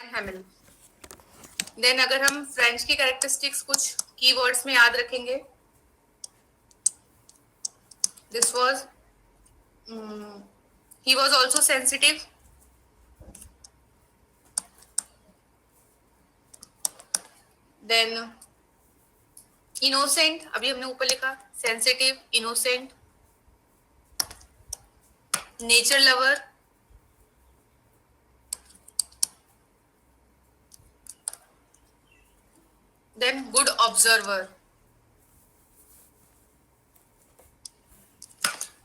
हैमिल। Then अगर हम French की कैरेक्टरिस्टिक्स कुछ कीवर्ड्स में याद रखेंगे, this was he was also sensitive, then innocent, अभी हमने ऊपर लिखा sensitive, innocent, nature lover, then good observer.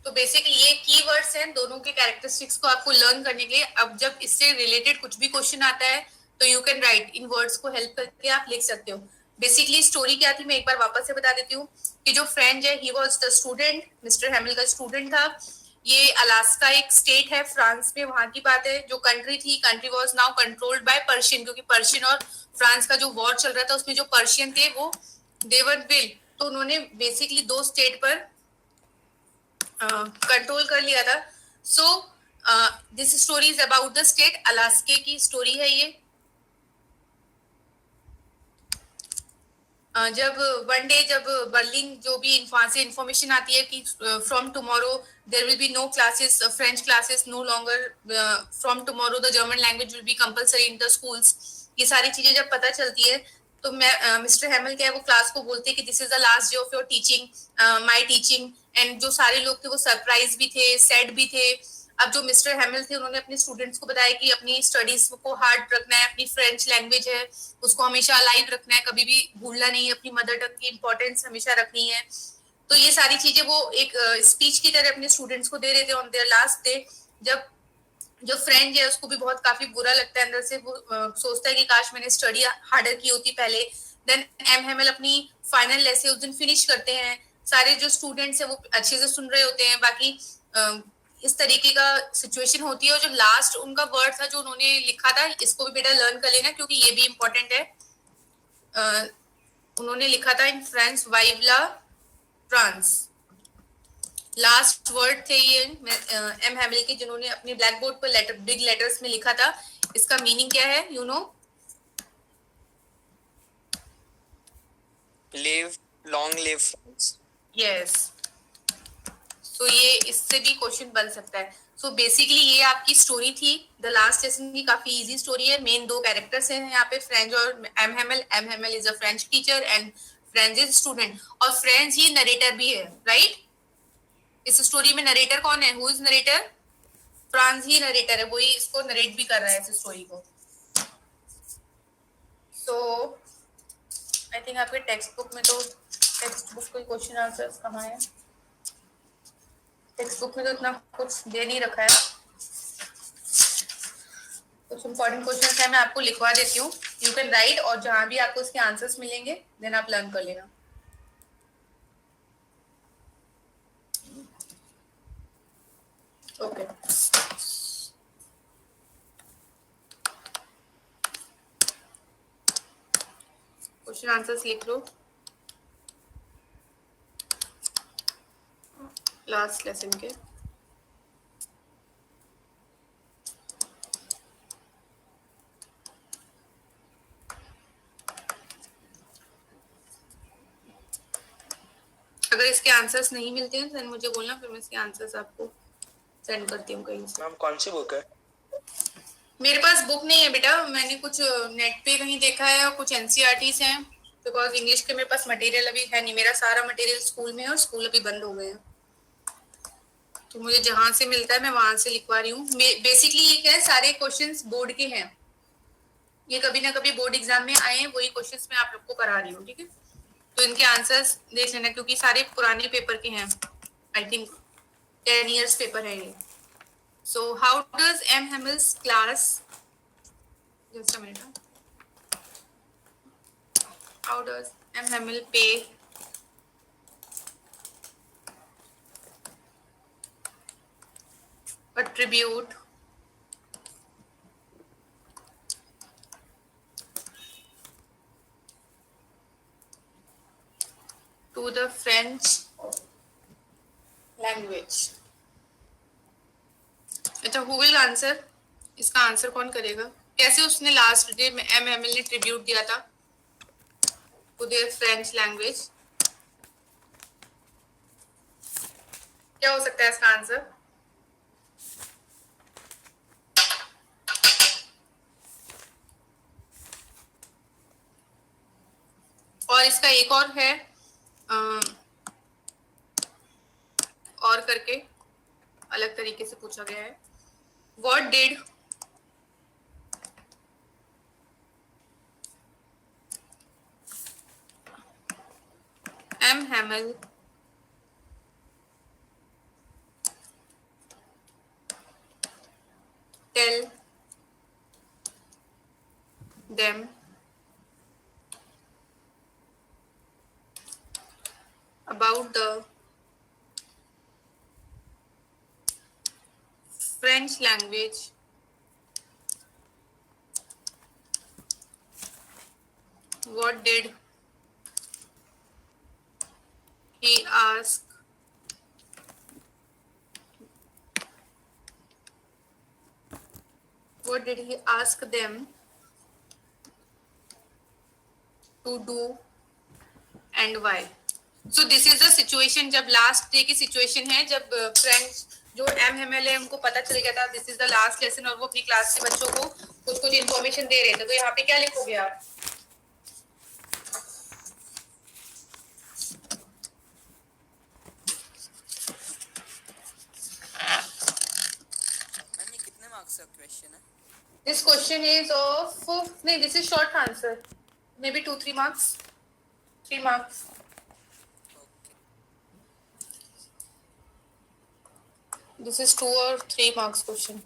तो बेसिकली ये कीवर्ड्स हैं दोनों के कैरेक्टरिस्टिक्स को आपको लर्न करने के लिए। अब जब इससे रिलेटेड कुछ भी क्वेश्चन आता है तो you can write in words को हेल्प करके आप लिख सकते हो। बेसिकली स्टोरी क्या थी मैं एक बार वापस से बता देती हूँ कि जो फ्रेंच है he was the student, mister Hamel का स्टूडेंट था। ये अलास्का एक स्टेट है फ्रांस में, वहां की बात है। जो कंट्री थी, country was now controlled by Persian, क्योंकि पर्शियन और फ्रांस का जो वॉर चल रहा था उसमें जो पर्शियन थे वो देवर विल, तो उन्होंने बेसिकली दो स्टेट पर कंट्रोल कर लिया था। So this story is about the state Alaska की स्टोरी है ये। जब वन डे जब बर्लिन जो भी वहां से इंफॉर्मेशन आती है कि from tomorrow there will be no classes, French classes no longer, from tomorrow the German language will be compulsory in the schools, ये सारी चीजें जब पता चलती है तो मैं मिस्टर हैमिल क्या है वो क्लास को बोलते हैं कि this is the last day of your teaching, my teaching. And जो सारे लोग थे वो सरप्राइज भी थे, सैड भी थे। अब जो मिस्टर हैमिल थे उन्होंने अपने स्टूडेंट्स को बताया कि अपनी स्टडीज को हार्ड रखना है, अपनी फ्रेंच लैंग्वेज है उसको हमेशा अलाइव रखना है, कभी भी भूलना नहीं है, अपनी मदर टंग की इंपॉर्टेंस हमेशा रखनी है। तो ये सारी चीजें वो एक स्पीच की तरह अपने स्टूडेंट्स को दे रहे थे ऑन देयर लास्ट डे। जब जो फ्रेंड है उसको भी बहुत काफी बुरा लगता है अंदर से, वो सोचता है कि काश मैंने स्टडी हार्डर की होती पहले। देन एम हैमिल अपनी फाइनल लेसन उस दिन फिनिश करते हैं, सारे जो स्टूडेंट्स हैं वो अच्छे से सुन रहे होते हैं, बाकी इस तरीके का सिचुएशन होती है। और जो लास्ट उनका वर्ड था जो उन्होंने लिखा था, इसको भी बेटा लर्न कर लेना क्योंकि ये भी इम्पोर्टेंट है। उन्होंने लिखा था इन फ्रेंच वाइवला फ्रांस, लास्ट वर्ड थे ये एम हैमिल के जिन्होंने अपने ब्लैक बोर्ड पर लेटर बिग लेटर्स में लिखा था। इसका मीनिंग क्या है you know? Live long live France. Yes, so ये इससे भी क्वेश्चन बन सकता है। सो बेसिकली ये आपकी स्टोरी थी द लास्ट लेसन की, काफी इजी स्टोरी है। मेन दो कैरेक्टर्स हैं यहाँ पे, फ्रेंच और M Hamel. M Hamel is a French teacher and French is student, और फ्रेंच ही नरेटर भी है, राइट? इस स्टोरी में नरेटर कौन है? Who is narrator? फ्रांस ही नरेटर है, वही इसको नरेट भी कर रहा है इस स्टोरी को। सो आई थिंक आपके टेक्स्ट बुक में तो टेक्स्ट बुक के क्वेश्चन आंसर्स कहाँ है? टेक्स्ट बुक में तो इतना कुछ दे नहीं रखा है। कुछ इंपॉर्टेंट क्वेश्चन है मैं आपको लिखवा देती हूँ, यू कैन राइट, और जहां भी आपको इसके आंसर्स मिलेंगे देन आप लर्न कर लेना। ओके क्वेश्चन आंसर्स लिख लो लास्ट लेसन के। अगर इसके आंसर्स नहीं मिलते हैं तो मुझे बोलना, फिर मैं इसके आंसर्स आपको सेंड करती हूँ कहीं से। मैम कौन सी बुक है? मेरे पास बुक नहीं है बेटा, मैंने कुछ नेट पे कहीं देखा है और कुछ एनसीईआरटीज हैं, बिकॉज इंग्लिश के मेरे पास मटेरियल अभी है नहीं। मेरा सारा मटेरियल स्कूल में है और स्कूल अभी बंद हो गए हैं, तो मुझे जहां से मिलता है मैं वहां से लिखवा रही हूँ। बेसिकली ये क्या है, सारे क्वेश्चंस बोर्ड के हैं, ये कभी ना कभी बोर्ड एग्जाम में आए हैं, वही क्वेश्चंस मैं आप लोग को करा रही हूँ, ठीक है? तो इनके आंसर्स देख लेना क्योंकि सारे पुराने पेपर के हैं, आई थिंक 10 years पेपर है ये। So how does M. Hamill's class, just a minute, how does M. Hamill pay a tribute to the French language? अच्छा, who will answer? इसका आंसर कौन करेगा? कैसे उसने लास्ट डे में MML ने ट्रिब्यूट दिया था टू देयर फ्रेंच लैंग्वेज? क्या हो सकता है इसका आंसर? और इसका एक और है और करके अलग तरीके से पूछा गया है. What did M. Hamel tell them about the French language? What did he ask what did he ask them to do and why? So this is the situation जब लास्ट डे की सिचुएशन है, जब friends जो MML है उनको पता चल गया था this is the last lesson और वो अपनी क्लास के बच्चों को कुछ कुछ इन्फॉर्मेशन दे रहे थे. तो यहाँ पे क्या लिखोगे आप? मैम ये कितने मार्क्स का क्वेश्चन है? This question is of नहीं, this is short answer, maybe 2-3 marks, 3 marks. This is 2 or 3 marks question.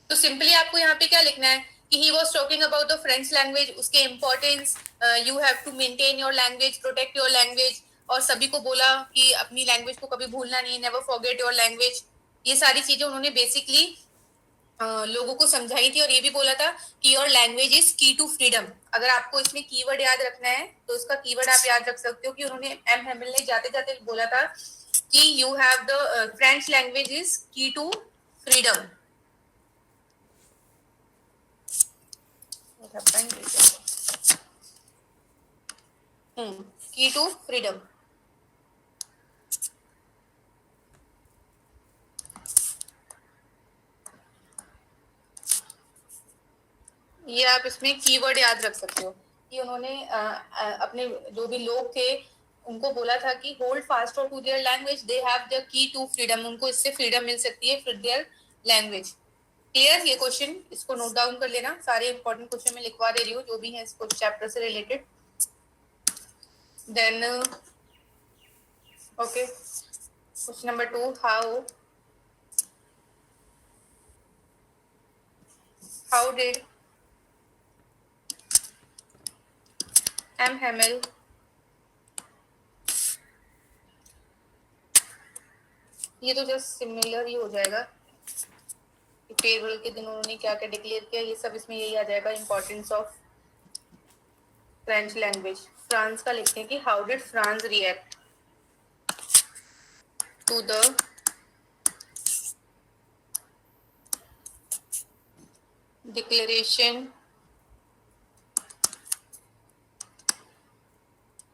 तो सिंपली आपको यहाँ पे क्या लिखना है कि he was talking about the French language, उसके importance, you have to maintain your language, protect your language, और सभी को बोला कि अपनी लैंग्वेज को कभी भूलना नहीं, never forget your language. ये सारी चीजें उन्होंने बेसिकली लोगों को समझाई थी और ये भी बोला था कि योर लैंग्वेज इज की टू फ्रीडम. अगर आपको इसमें कीवर्ड याद रखना है तो इसका कीवर्ड आप याद रख सकते हो कि उन्होंने M. Hamel ने जाते जाते बोला था कि you have the French language is की टू फ्रीडम. की टू फ्रीडम. ये आप इसमें कीवर्ड याद रख सकते हो कि उन्होंने अपने जो भी लोग थे उनको बोला था कि hold fast to their language, they have the key to freedom. उनको इससे फ्रीडम मिल सकती है फिर देयर लैंग्वेज. क्लियर? ये क्वेश्चन इसको नोट डाउन कर लेना. सारे इंपॉर्टेंट क्वेश्चन में लिखवा दे रही हूँ जो भी है इस चैप्टर से related. Then okay, question number 2, how did M. Hamel ये तो जस्ट सिमिलर ही हो जाएगा. फेयरवेल के दिन उन्होंने क्या क्या डिक्लेयर किया, ये सब इसमें यही आ जाएगा. Importance of French language. Franz का लिखते हैं कि how did Franz react to the declaration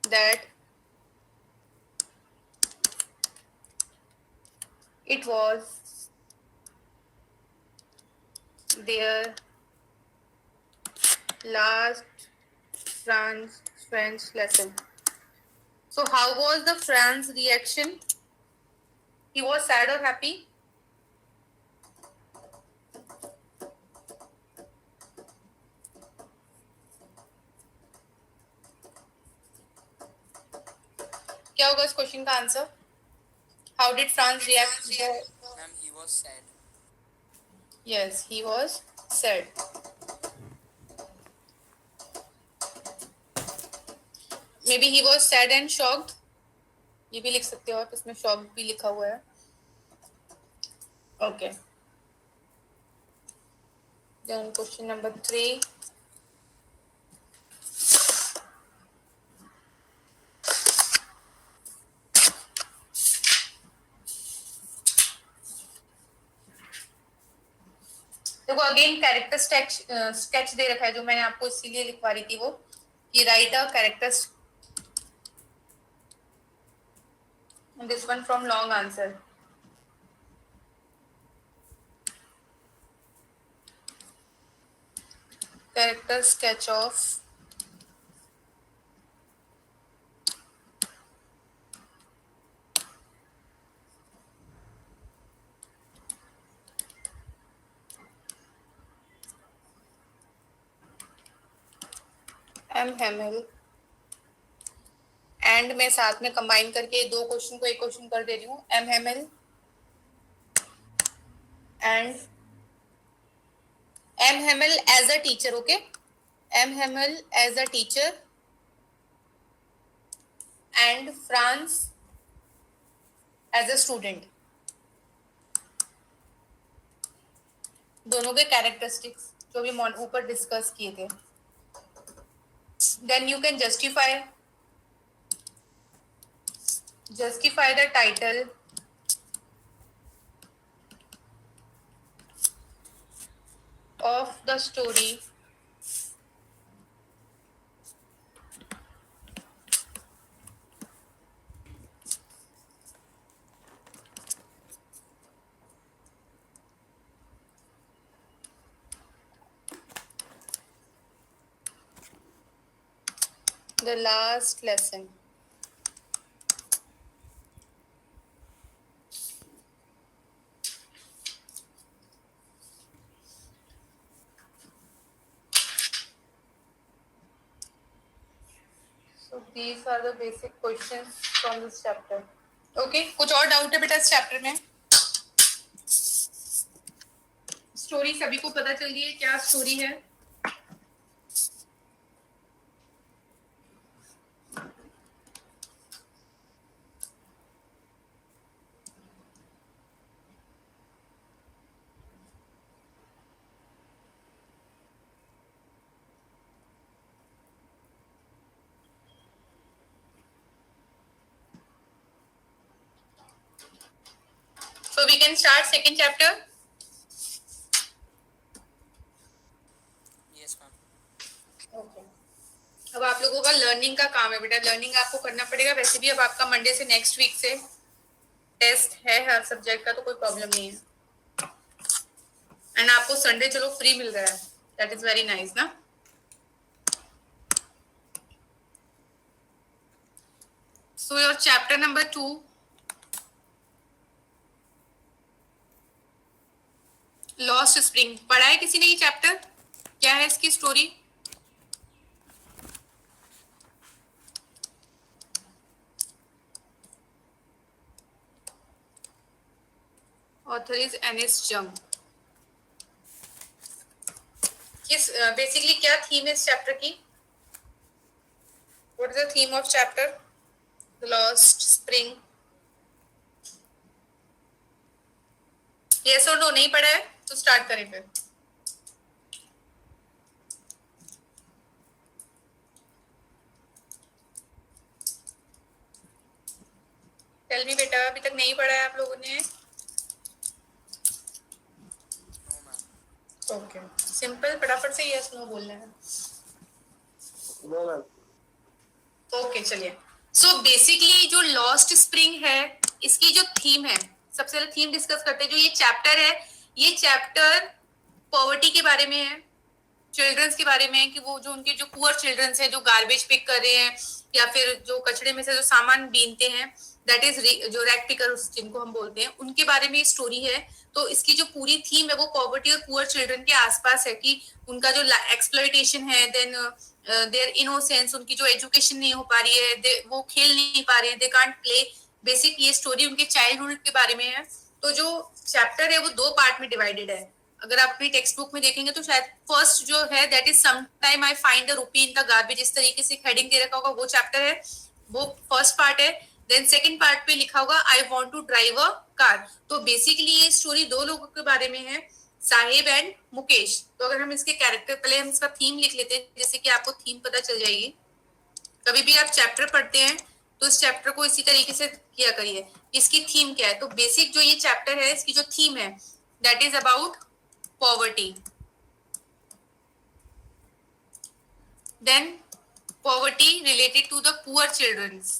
that it was their last French lesson. So how was the Fran's reaction? He was sad or happy? क्या होगा इस क्वेश्चन का answer? How did Franz react? Ma'am he was sad. Yes, he was sad. Maybe he was sad and shocked. ये भी लिख सकते हो आप, इसमें shocked भी लिखा हुआ है. Okay. Then question number 3. देखो अगेन कैरेक्टर स्केच दे रखा है, जो मैंने आपको इसीलिए लिखवा रही थी वो, कि right a character, this one from long answer. Character sketch of M. Hamill. And मैं साथ में कंबाइन करके दो क्वेश्चन को एक क्वेश्चन कर दे रही हूँ. M. Hamill and M. Hamill as a teacher. Okay, M. Hamill as a teacher and Franz as a student. दोनों के कैरेक्टरिस्टिक्स जो भी ऊपर डिस्कस किए थे. Then you can justify the title of the story the last lesson. So these are the basic questions from this chapter. Okay, कुछ और doubt है बेटा इस चैप्टर में? स्टोरी सभी को पता चल गई है क्या स्टोरी है? So we can start second chapter. Yes, ma'am. Okay. अब आप लोगों का लर्निंग का काम है बेटा. लर्निंग आपको करना पड़ेगा. वैसे भी अब आपका मंडे से नेक्स्ट वीक से टेस्ट है हर सब्जेक्ट का, तो कोई प्रॉब्लम नहीं है. एंड आपको संडे चलो फ्री मिल रहा है. दैट इज वेरी नाइस ना. So your chapter number 2, lost spring. पढ़ा है किसी ने ये चैप्टर? क्या है इसकी स्टोरी? ऑथर इज एनिस जंग. किस बेसिकली क्या थीम है इस चैप्टर की? What is the theme of chapter the lost spring? Yes और नो? नहीं पढ़ा है तो स्टार्ट करें फिर. टेल मी बेटा, अभी तक नहीं पढ़ा है आप लोगों ने? No, ma'am. ओके, सिंपल फटाफट से यस नो बोलना है. No, ma'am. ओके चलिए. सो बेसिकली जो लॉस्ट स्प्रिंग है इसकी जो थीम है, सबसे पहले थीम डिस्कस करते हैं. जो ये चैप्टर है, ये चैप्टर पॉवर्टी के बारे में है, चिल्ड्रंस के बारे में है, कि वो जो उनके जो पुअर चिल्ड्रंस हैं जो गार्बेज पिक कर रहे हैं या फिर जो कचड़े में से जो सामान बीनते हैं, दैट इज जो रैग पिकर्स जिनको हम बोलते हैं, उनके बारे में स्टोरी है. तो इसकी जो पूरी थीम है वो पॉवर्टी और पुअर चिल्ड्रन के आसपास है, कि उनका जो एक्सप्लॉयटेशन है, देन देयर इनोसेंस, उनकी जो एजुकेशन नहीं हो पा रही है, वो खेल नहीं पा रहे हैं, दे कांट प्ले. बेसिक ये स्टोरी उनके चाइल्डहुड के बारे में है. तो जो चैप्टर है वो दो पार्ट में डिवाइडेड है. अगर आप अपनी टेक्स्ट बुक में देखेंगे तो शायद फर्स्ट जो है that is sometime I find the rupee in the garbage, इस तरीके से हेडिंग दे रखा होगा, वो चैप्टर है, वो फर्स्ट पार्ट है. देन सेकंड पार्ट पे लिखा होगा I want to drive a car. तो बेसिकली ये स्टोरी दो लोगों के बारे में है, साहिब एंड मुकेश. तो अगर हम इसके कैरेक्टर, पहले हम इसका थीम लिख लेते हैं, जैसे कि आपको थीम पता चल जाएगी. कभी भी आप चैप्टर पढ़ते हैं तो इस चैप्टर को इसी तरीके से किया करिए. इसकी थीम क्या है? तो बेसिक जो ये चैप्टर है इसकी जो थीम है that is about poverty. Then poverty related to the poor childrens.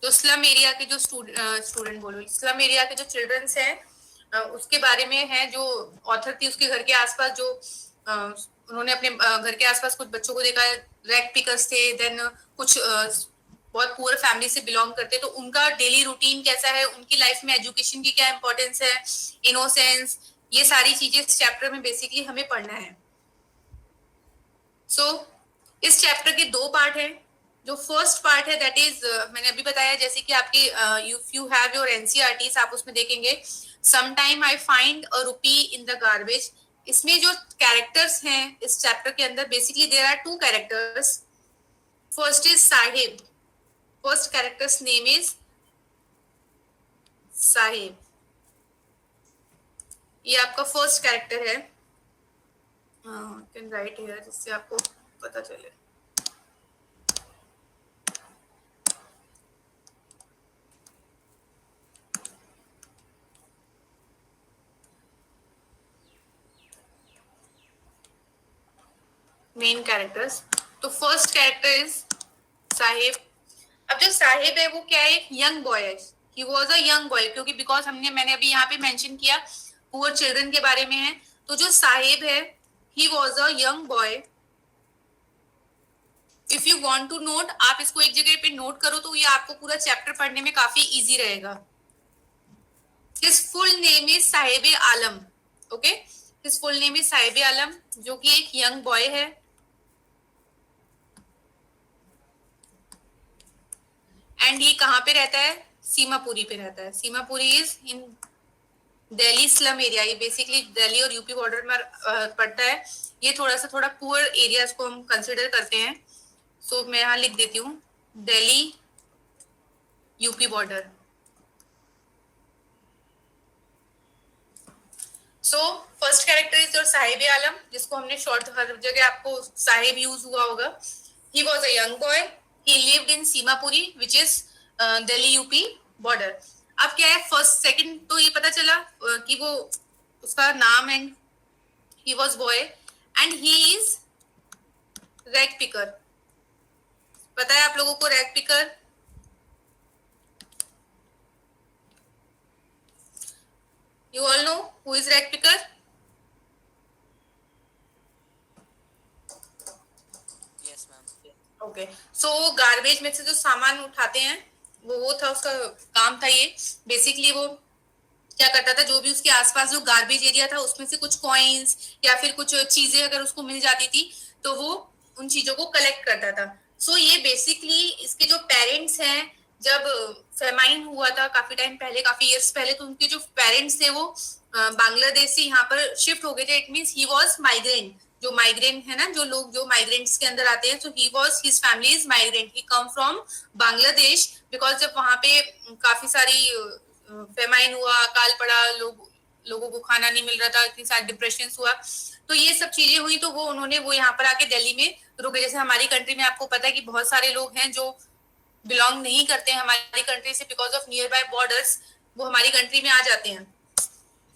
जो स्लम एरिया के जो स्टूडेंट बोलो, स्लम एरिया के जो चिल्ड्रंस हैं उसके बारे में है, जो ऑथर थी उसके घर के आसपास जो उन्होंने अपने घर के आसपास कुछ बच्चों को देखा, रैग पिकर्स थे, देन कुछ बहुत पुअर फैमिली से बिलोंग करते, तो उनका डेली रूटीन कैसा है, उनकी लाइफ में एजुकेशन की क्या इंपॉर्टेंस है, इनोसेंस, ये सारी चीजें इस चैप्टर में बेसिकली हमें पढ़ना है. सो इस चैप्टर के 2 पार्ट हैं. जो फर्स्ट पार्ट है दैट इज मैंने अभी बताया, जैसे कि आपके if you have your NCERTs आप उसमें देखेंगे some time I find a rupee in the garbage. इसमें जो कैरेक्टर्स हैं इस चैप्टर के अंदर, basically there are 2 characters. First is Sahib. First characters name is Sahib. ये आपका फर्स्ट कैरेक्टर है. कैन राइट हियर जिससे आपको पता चले. Main characters. तो फर्स्ट कैरेक्टर इज साहिब. अब जो साहिब है वो क्या है, एक यंग बॉय है. He was a young boy, क्योंकि बिकॉज मैंने अभी यहाँ पे मेंशन किया पुअर चिल्ड्रन के बारे में है. तो जो साहिब है he was a young boy. If you want to note, आप इसको एक जगह पे नोट करो तो ये आपको पूरा चैप्टर पढ़ने में काफी इजी रहेगा. His full name is Sahib Alam. Okay, his full name is Sahib Alam, जो कि एक यंग बॉय है. एंड ये कहाँ पे रहता है, सीमापुरी पे रहता है. Seemapuri is in Delhi slum area. ये बेसिकली दिल्ली और यूपी बॉर्डर में पड़ता है. ये थोड़ा पुअर एरियाज को हम कंसिडर करते हैं. सो मैं यहाँ लिख देती हूँ Delhi UP border. So first character is your Sahib Alam, जिसको हमने शॉर्ट हर जगह आपको साहिब यूज हुआ होगा. He was a young boy. He lived in Seemapuri which is Delhi UP border. अब क्या है, फर्स्ट सेकंड तो ये पता चला कि वो उसका नाम है, he was boy and he is rag picker. पता है आप लोगों को rag picker? You all know who is rag picker? Yes, ma'am. Okay, so garbage में से जो सामान उठाते हैं वो था उसका काम था. ये बेसिकली वो क्या करता था, जो भी उसके आसपास जो गार्बेज एरिया था उसमें से कुछ कॉइन्स या फिर कुछ चीजें अगर उसको मिल जाती थी तो वो उन चीजों को कलेक्ट करता था. सो ये बेसिकली इसके जो पेरेंट्स हैं, जब फेमाइन हुआ था काफी टाइम पहले, काफी इयर्स पहले, तो उनके जो पेरेंट्स थे वो बांग्लादेश से यहाँ पर शिफ्ट हो गए थे. It means he was migrant. जो माइग्रेंट है ना, जो लोग जो माइग्रेंट्स के अंदर आते हैं, so he was, his family is migrant. He come from Bangladesh because जब वहां पे काफी सारी फेमाइन हुआ, अकाल पड़ा, लोगों को खाना नहीं मिल रहा था, इतनी सारी डिप्रेशन हुआ, तो ये सब चीजें हुई, तो वो यहाँ पर आके दिल्ली में रुके. जैसे हमारी कंट्री में आपको पता है कि बहुत सारे लोग हैं जो बिलोंग नहीं करते हैं हमारी कंट्री से, because of near by borders वो हमारी कंट्री में आ जाते हैं.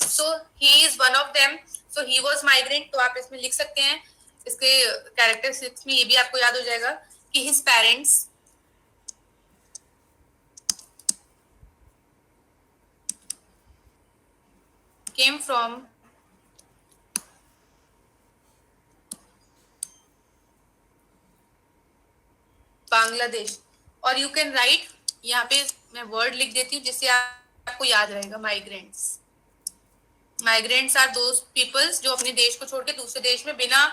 So he is one of them. So he was migrant. तो आप इसमें लिख सकते हैं, इसके कैरेक्टरिस्टिक्स में ये भी आपको याद हो जाएगा कि his parents came from Bangladesh. और यू कैन राइट, यहाँ पे मैं वर्ड लिख देती हूँ जिससे आपको याद रहेगा. माइग्रेंट्स आर दोज पीपल्स जो अपने देश को छोड़ के दूसरे देश में बिना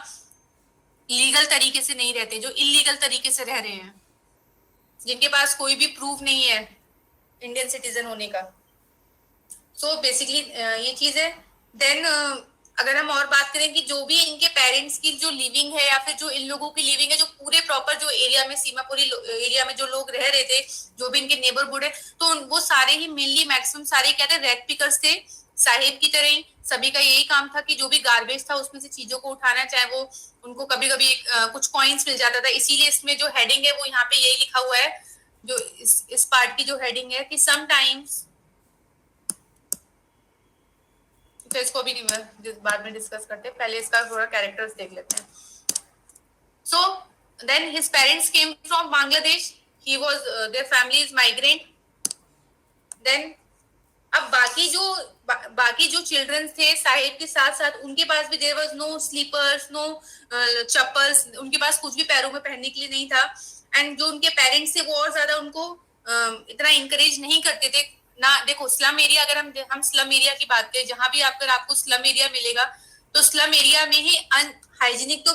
लीगल तरीके से नहीं रहते, जो इलीगल तरीके से रह रहे हैं, जिनके पास कोई भी प्रूफ नहीं है इंडियन सिटीजन होने का. सो बेसिकली ये चीज है. देन अगर हम और बात करें कि जो भी इनके पेरेंट्स की जो लिविंग है या फिर जो इन लोगों की लिविंग है, जो पूरे प्रॉपर जो एरिया में सीमापुरी एरिया में जो लोग रह रहे थे, जो भी इनके नेबरहुड है, तो वो सारे ही मेनली मैक्सिमम सारे क्या थे, रैग पिकर्स थे. साहिब की तरह ही सभी का यही काम था कि जो भी गार्बेज था उसमें से चीजों को उठाना, चाहे वो उनको कभी कभी कुछ कॉइन्स मिल जाता था. इसीलिए इसमें जो हेडिंग है वो यहाँ पे यही लिखा हुआ है, जो इस पार्ट की जो हेडिंग है कि समटाइम्स तो इसको भी बाद में डिस्कस करते हैं, पहले इसका थोड़ा कैरेक्टर्स देख लेते हैं. So then his parents came from Bangladesh. He was their family is migrant. Then अब बाकी जो चिल्ड्रन थे साहिब के साथ साथ उनके पास भी there was no slippers, no chappals, उनके पास कुछ भी पैरों में पहनने के लिए नहीं था. एंड जो उनके पेरेंट्स थे वो और ज्यादा उनको इतना इंकरेज नहीं करते थे ना. देखो स्लम एरिया, अगर हम स्लम एरिया की बात करें, जहां भी आपको स्लम एरिया मिलेगा तो स्लम एरिया में ही अनहाइजीनिक तो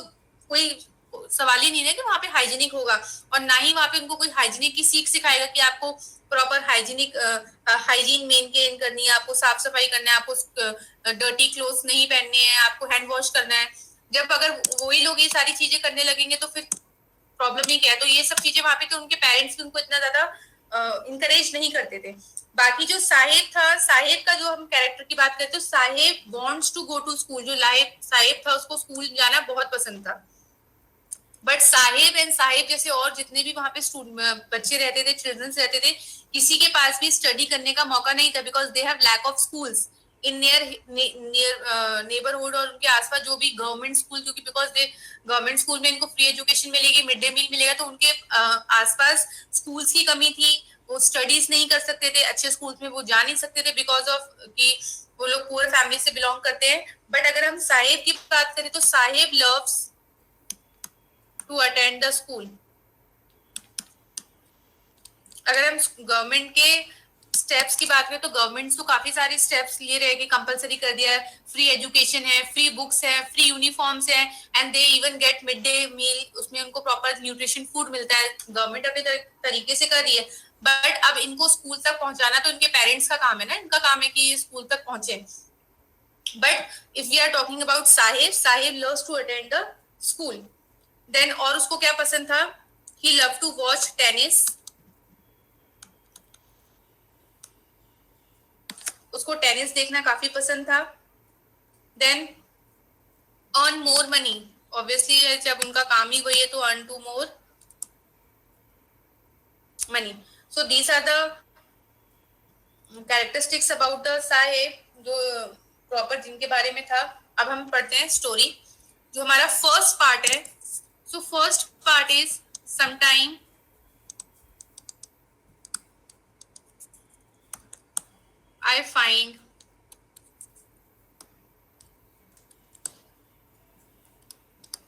कोई सवाल ही नहीं है कि वहां पे हाइजीनिक होगा, और ना ही वहां पे उनको कोई हाइजीनिक की सीख सिखाएगा कि आपको प्रॉपर हाइजीन मेंटेन करनी है, आपको साफ सफाई करना है, आपको डर्टी क्लोथ्स नहीं पहनने हैं, आपको हैंड वॉश करना है. जब अगर वही लोग ये सारी चीजें करने लगेंगे तो फिर प्रॉब्लम ही क्या है. तो ये सब चीजें वहां पे तो उनके पेरेंट्स भी उनको इतना ज्यादा इंकरेज नहीं करते थे. बाकी जो साहिब था, साहिब का जो हम कैरेक्टर की बात करें तो Sahib wants to go to school. जो साहिब था उसको स्कूल जाना बहुत पसंद था. बट साहिब जैसे और जितने भी वहां पे बच्चे रहते थे, चिल्ड्रंस रहते थे, किसी के पास भी स्टडी करने का मौका नहीं था, because they have lack of schools in neighbourhood और उनके आसपास जो भी गवर्नमेंट स्कूल, क्योंकि बिकॉज दे गवर्नमेंट स्कूल में इनको फ्री एजुकेशन मिलेगी, मिड डे मील मिलेगा, तो उनके आसपास स्कूल्स की कमी थी. वो स्टडीज नहीं कर सकते थे, अच्छे स्कूल्स में वो जा नहीं सकते थे बिकॉज ऑफ कि वो लोग पुअर फैमिली से बिलोंग करते हैं. बट अगर हम साहिब की बात करें तो Sahib loves to attend the school. अगर हम गवर्नमेंट के स्टेप्स की बात करें तो गवर्नमेंट तो काफी सारे स्टेप्स लिए रहे कि कंपलसरी कर दिया है, फ्री एजुकेशन है, फ्री बुक्स है, फ्री यूनिफॉर्म्स है, and they even get mid day meal, उसमें उनको प्रॉपर न्यूट्रिशन फूड मिलता है. गवर्नमेंट अपने तरीके से कर रही है. बट अब इनको स्कूल तक पहुंचाना तो इनके पेरेंट्स का काम है ना, इनका काम है कि ये स्कूल तक पहुंचे. But if we are talking about Sahib loves to attend the school. Then और उसको क्या पसंद था, he love to watch tennis. उसको टेनिस देखना काफी पसंद था. Then earn more money, obviously जब उनका काम ही वही है तो earn to more money. So these are the characteristics about the Sahib, जो प्रॉपर जिनके बारे में था. अब हम पढ़ते हैं स्टोरी, जो हमारा फर्स्ट पार्ट है. So first part is sometime I find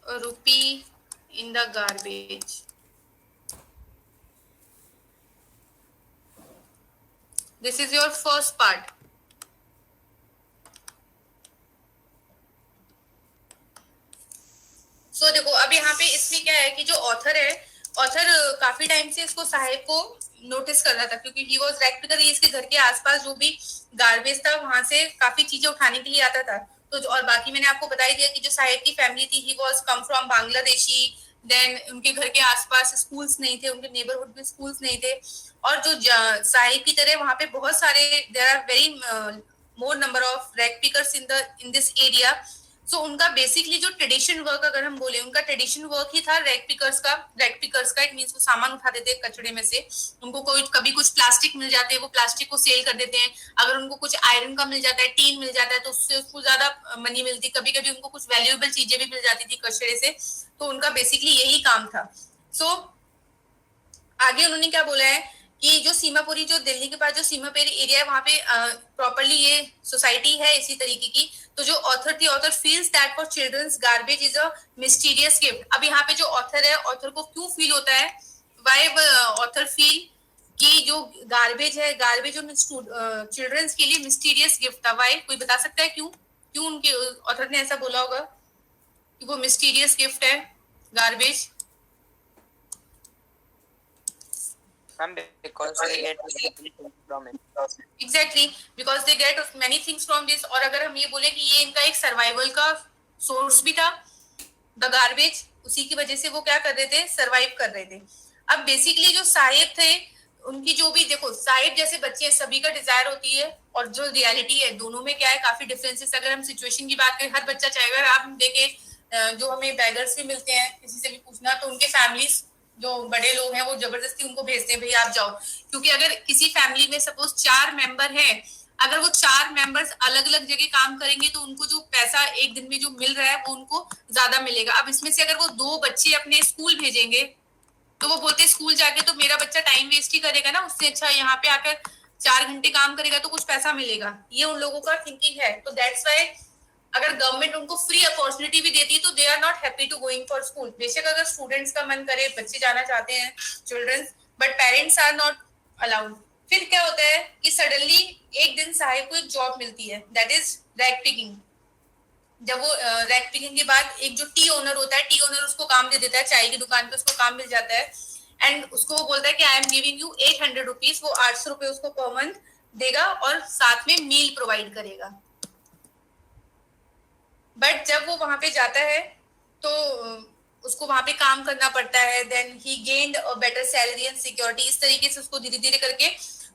a rupee in the garbage. This is your first part. सो देखो अब यहाँ पे इसमें क्या है कि जो ऑथर है, ऑथर काफी टाइम से इसको साहिब को नोटिस कर रहा था, क्योंकि ही वाज रेक्टर, इसके घर के आसपास जो भी गार्बेज था वहां से काफी चीजें उठाने के लिए आता था. तो और बाकी मैंने आपको बता ही दिया कि जो साहिब की फैमिली थी, he was come from Bangladeshi. Then उनके घर के आसपास स्कूल्स नहीं थे, उनके नेबरहुड में स्कूल्स नहीं थे, और जो साहिब की तरह वहां पे बहुत सारे there are very more number of rag pickers in this area. So उनका बेसिकली जो ट्रेडिशन वर्क, अगर हम बोले, उनका ट्रेडिशन वर्क ही था रैग पिकर्स का. इट मीन्स वो सामान उठा देते हैं कचड़े में से. उनको कभी कुछ प्लास्टिक मिल जाते हैं, वो प्लास्टिक को सेल कर देते हैं. अगर उनको कुछ आयरन का मिल जाता है, टीन मिल जाता है, तो उससे उसको ज्यादा मनी मिलती. कभी कभी उनको कुछ वैल्यूएबल चीजें भी मिल जाती थी कचड़े से. तो उनका बेसिकली यही काम था. सो आगे उन्होंने क्या बोला है कि जो सीमापुरी, जो दिल्ली के पास जो सीमापुरी एरिया है, वहां पे प्रॉपरली ये सोसाइटी है इसी तरीके की. तो जो ऑथर थी, author feels that for childrens garbage is a mysterious gift. अब यहाँ पे जो ऑथर है, ऑथर को क्यों फील होता है, व्हाई ऑथर फील कि जो गार्बेज है, गार्बेज उन चिल्ड्रंस के लिए मिस्टीरियस गिफ्ट था. व्हाई, कोई बता सकता है क्यों उनके ऑथर ने ऐसा बोला होगा कि वो मिस्टीरियस गिफ्ट है garbage? Because they get many things from it. Exactly, because they get many things from this. और अगर हम ये बोले कि ये इनका एक सर्वाइवल का सोर्स भी था, द गार्बेज, उसी की वजह से वो क्या कर रहे थे, सर्वाइव कर रहे थे. अब बेसिकली जो साहिब थे, उनकी जो भी, देखो साहिब जैसे बच्चे सभी का डिजायर होती है, और जो रियलिटी है दोनों में क्या है, काफी डिफरेंसेस. अगर हम सिचुएशन की बात करें, हर बच्चा चाहेगा, अगर आप देखें जो हमें बैगर्स भी मिलते हैं, किसी से भी पूछना, तो उनके फैमिलीज जो बड़े लोग हैं वो जबरदस्ती उनको भेजते हैं, भाई आप जाओ. क्योंकि अगर किसी फैमिली में सपोज 4 मेंबर हैं, अगर वो 4 मेंबर्स अलग अलग जगह काम करेंगे तो उनको जो पैसा एक दिन में जो मिल रहा है वो उनको ज्यादा मिलेगा। अब इसमें से अगर वो 2 बच्चे अपने स्कूल भेजेंगे तो वो बोलते स्कूल जाके तो मेरा बच्चा टाइम वेस्ट ही करेगा ना, उससे अच्छा यहाँ पे आकर 4 घंटे काम करेगा तो कुछ पैसा मिलेगा। ये उन लोगों का थिंकिंग है। तो दैट्स वाई अगर गवर्नमेंट उनको फ्री अपॉर्चुनिटी भी देती है तो they are not happy to going for school. बेशक अगर स्टूडेंट्स का मन करे, बच्चे जाना चाहते हैं, childrens, but parents are not allowed. फिर क्या होता है कि सडनली एक दिन साहिब को एक जॉब मिलती है, दैट इज रैग पिकिंग। जब वो रैग पिकिंग के बाद एक जो टी ओनर होता है, टी ओनर उसको काम दे देता है, चाय की दुकान पे उसको काम मिल जाता है एंड उसको वो बोलता है कि I am giving you 800 rupees. वो 800 रुपए उसको पर मंथ देगा और साथ में मील प्रोवाइड करेगा। बट जब वो वहां पे जाता है तो उसको वहां पे काम करना पड़ता है, then he gained a better salary and security. इस तरीके से उसको धीरे धीरे करके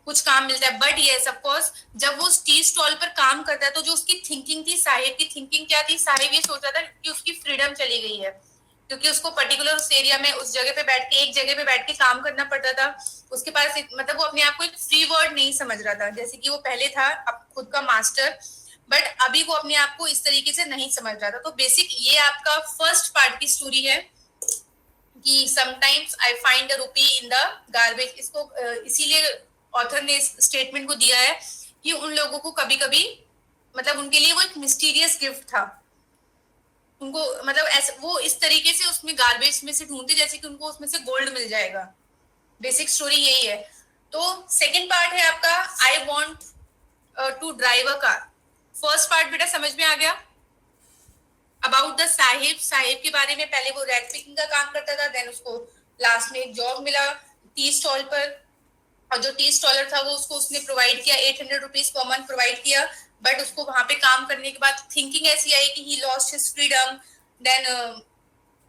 कुछ काम मिलता है। बट यस ऑफ कोर्स जब वो टी स्टॉल पर काम करता है तो जो उसकी थिंकिंग थी, साहिब की थिंकिंग क्या थी, साहिब ये सोच रहा था कि उसकी फ्रीडम चली गई है, क्योंकि उसको पर्टिकुलर उस एरिया में उस जगह पे बैठ के एक जगह पे बैठ के काम करना पड़ता था। उसके पास मतलब वो अपने आप को एक फ्री वर्ड नहीं समझ रहा था, जैसे कि वो पहले था अब खुद का मास्टर, बट अभी वो अपने आप को इस तरीके से नहीं समझ रहा था। तो बेसिक ये आपका फर्स्ट पार्ट की स्टोरी है कि समटाइम्स आई फाइंड अ रूपी इन द गार्बेज। इसको इसीलिए ऑथर ने इस स्टेटमेंट को दिया है कि उन लोगों को कभी कभी मतलब उनके लिए वो एक मिस्टीरियस गिफ्ट था। उनको मतलब ऐसे वो इस tरीके से उसमें गार्बेज में से ढूंढते जैसे कि उनको उसमें से गोल्ड मिल जाएगा। बेसिक स्टोरी यही है। तो सेकंड पार्ट है आपका I want to drive a car. First part बेटा समझ में आ गया अबाउट द साहिब। साहिब के बारे में पहले वो रैग पिकिंग का काम करता था, देन उसको लास्ट में एक जॉब मिला टी स्टॉल पर, और जो टी स्टॉलर था वो उसको उसने प्रोवाइड किया 800 रुपीज पर मंथ प्रोवाइड किया। बट उसको वहां पे काम करने के बाद थिंकिंग ऐसी आई कि he lost his freedom, then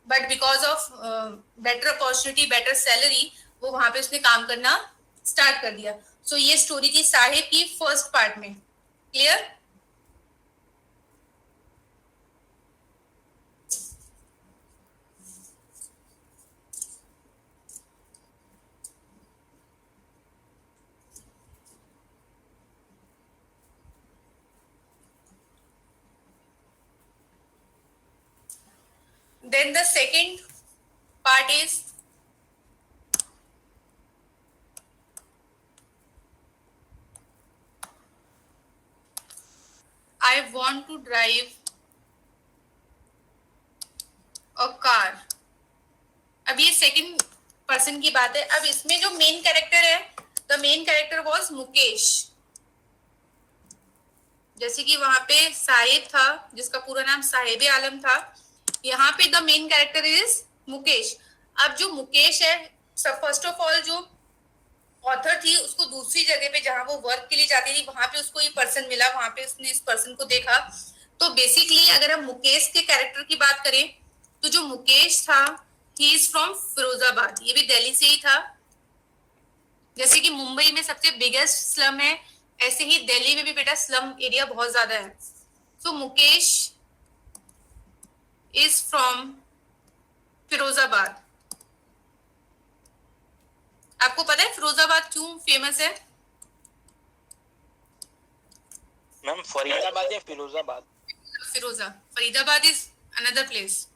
but because of better opportunity, better salary, वो वहां पे उसने काम करना स्टार्ट कर दिया। सो ये स्टोरी थी साहिब की फर्स्ट पार्ट में। Clear? Then the second part is I want to drive a car. अब ये सेकंड पर्सन की बात है। अब इसमें जो मेन कैरेक्टर है, the main character was Mukesh. जैसे कि वहां पे साहिब था जिसका पूरा नाम साहिब आलम था, यहाँ पे the main character is Mukesh. अब जो मुकेश है, सब फर्स्ट ऑफ ऑल जो ऑथर थी उसको दूसरी जगह पे जहां वो वर्क के लिए जाती थी वहां पे उसको ये पर्सन मिला, वहां पे उसने इस पर्सन को देखा। तो बेसिकली अगर हम मुकेश के कैरेक्टर की बात करें तो जो मुकेश था ही इज फ्रॉम फिरोजाबाद। ये भी दिल्ली से ही था। जैसे कि मुंबई में सबसे बिगेस्ट स्लम है, ऐसे ही दिल्ली में भी बेटा स्लम एरिया बहुत ज्यादा है। सो मुकेश इज फ्रॉम फिरोजाबाद। आपको पता है फिरोजाबाद क्यों फेमस है? मैम फरीदाबाद या Firozabad? Faridabad is another place.